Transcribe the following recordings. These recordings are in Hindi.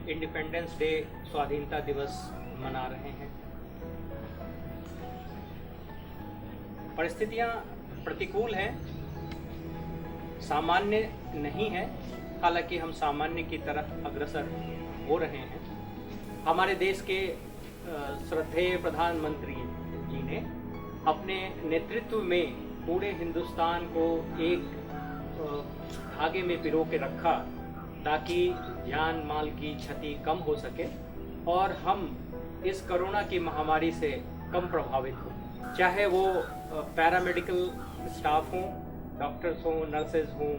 इंडिपेंडेंस डे स्वाधीनता दिवस मना रहे हैं। परिस्थितियां प्रतिकूल हैं, सामान्य नहीं है, हालांकि हम सामान्य की तरफ अग्रसर हो रहे हैं। हमारे देश के श्रद्धेय प्रधानमंत्री जी ने अपने नेतृत्व में पूरे हिंदुस्तान को एक धागे में पिरो के रखा ताकि जान माल की क्षति कम हो सके और हम इस कोरोना की महामारी से कम प्रभावित हों। चाहे वो पैरामेडिकल स्टाफ हों, डॉक्टर्स हों, नर्सेज हों,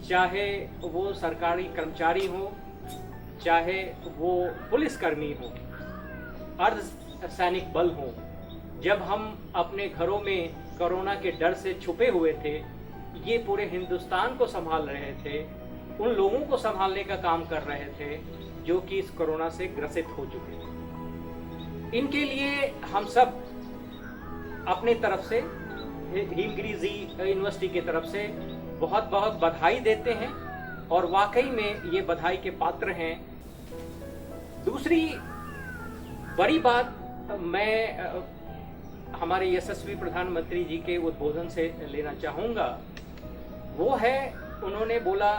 चाहे वो सरकारी कर्मचारी हों, चाहे वो पुलिसकर्मी हों, अर्धसैनिक बल हों। जब हम अपने घरों में कोरोना के डर से छुपे हुए थे, ये पूरे हिंदुस्तान को संभाल रहे थे, उन लोगों को संभालने का काम कर रहे थे जो कि इस कोरोना से ग्रसित हो चुके थे। इनके लिए हम सब अपनी तरफ से, हिलगिरी यूनिवर्सिटी की तरफ से बहुत बहुत बधाई देते हैं और वाकई में ये बधाई के पात्र हैं। दूसरी बड़ी बात मैं हमारे यशस्वी प्रधानमंत्री जी के उद्बोधन से लेना चाहूँगा, वो है उन्होंने बोला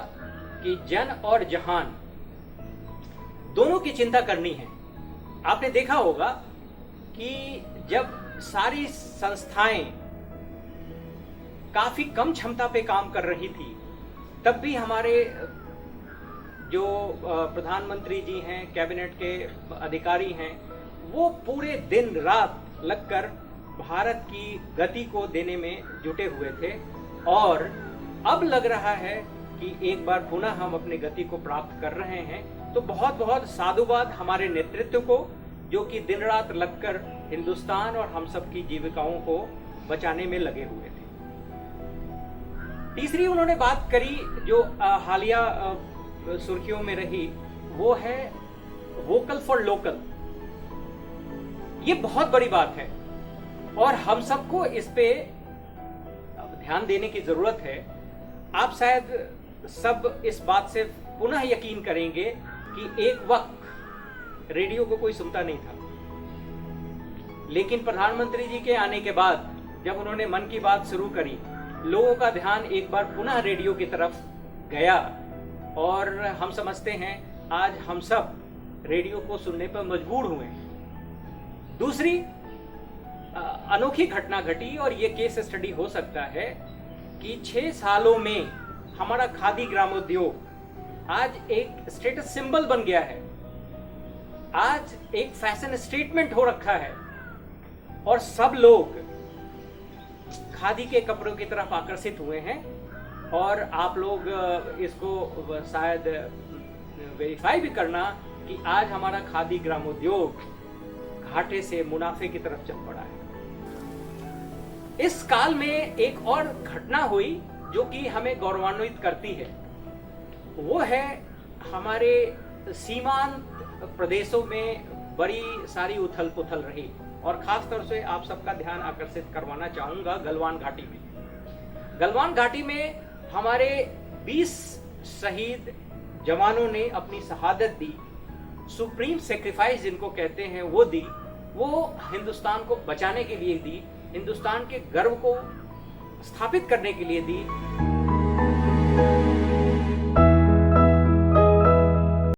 कि जन और जहान दोनों की चिंता करनी है। आपने देखा होगा कि जब सारी संस्थाएं काफी कम क्षमता पे काम कर रही थी, तब भी हमारे जो प्रधानमंत्री जी हैं, कैबिनेट के अधिकारी हैं, वो पूरे दिन रात लगकर भारत की गति को देने में जुटे हुए थे। और अब लग रहा है कि एक बार पुनः हम अपनी गति को प्राप्त कर रहे हैं। तो बहुत बहुत साधुवाद हमारे नेतृत्व को, जो कि दिन रात लगकर हिंदुस्तान और हम सब की जीविकाओं को बचाने में लगे हुए थे। तीसरी उन्होंने बात करी जो हालिया सुर्खियों में रही, वो है वोकल फॉर लोकल। ये बहुत बड़ी बात है और हम सबको इस पे ध्यान देने की जरूरत है। आप शायद सब इस बात से पुनः यकीन करेंगे कि एक वक्त रेडियो को कोई सुनता नहीं था, लेकिन प्रधानमंत्री जी के आने के बाद जब उन्होंने मन की बात शुरू करी, लोगों का ध्यान एक बार पुनः रेडियो की तरफ गया और हम समझते हैं आज हम सब रेडियो को सुनने पर मजबूर हुए हैं। दूसरी अनोखी घटना घटी और ये केस स्टडी हो सकता है कि 6 सालों में हमारा खादी ग्रामोद्योग आज एक स्टेटस सिंबल बन गया है, आज एक फैशन स्टेटमेंट हो रखा है और सब लोग खादी के कपड़ों की तरफ आकर्षित हुए हैं। और आप लोग इसको शायद वेरीफाई भी करना कि आज हमारा खादी ग्रामोद्योग घाटे से मुनाफे की तरफ चल पड़ा है। इस काल में एक और घटना हुई जो कि हमें गौरवान्वित करती है, वो है हमारे सीमांत प्रदेशों में बड़ी सारी उथल पुथल रही और खास तौर से आप सबका ध्यान आकर्षित करवाना चाहूंगा गलवान घाटी में। गलवान घाटी में हमारे 20 शहीद जवानों ने अपनी शहादत दी, सुप्रीम सेक्रीफाइस जिनको कहते हैं वो दी। वो हिंदुस्तान को बचाने के लिए दी, हिंदुस्तान के गर्व को स्थापित करने के लिए दी।